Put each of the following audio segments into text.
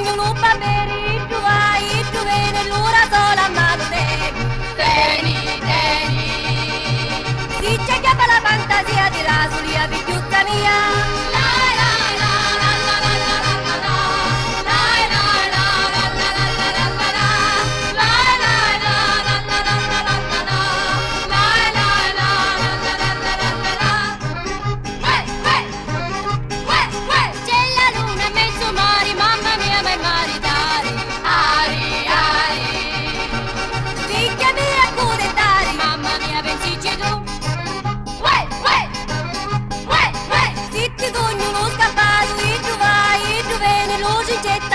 ognuno va bene, tu vai, tu vieni, l'ora sola mano tieni. Si c'è che fa la fantasia di rasulia picchiutta mia.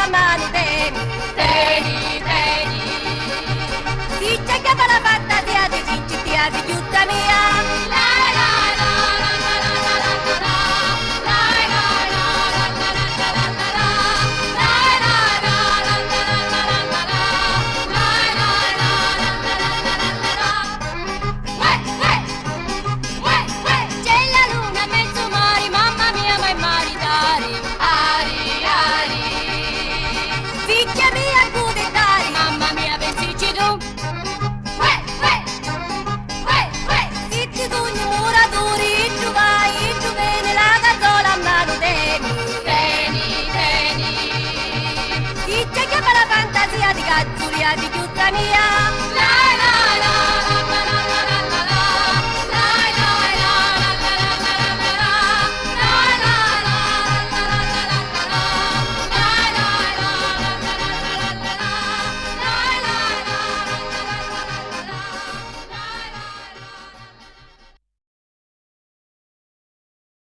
Mano tieni. Si c'è che fa la fantasia di cincittia di tutta mia. C'è la luna, mezzo mare, mamma mia, ma è maritare. Figlia mia, cudetari, mamma mia, pensici tu. Zitti sogni muratori, tu vai, tu vieni, la cazzola a mano tieni. Si c'è che fa la fantasia di cazzuria di tutta mia.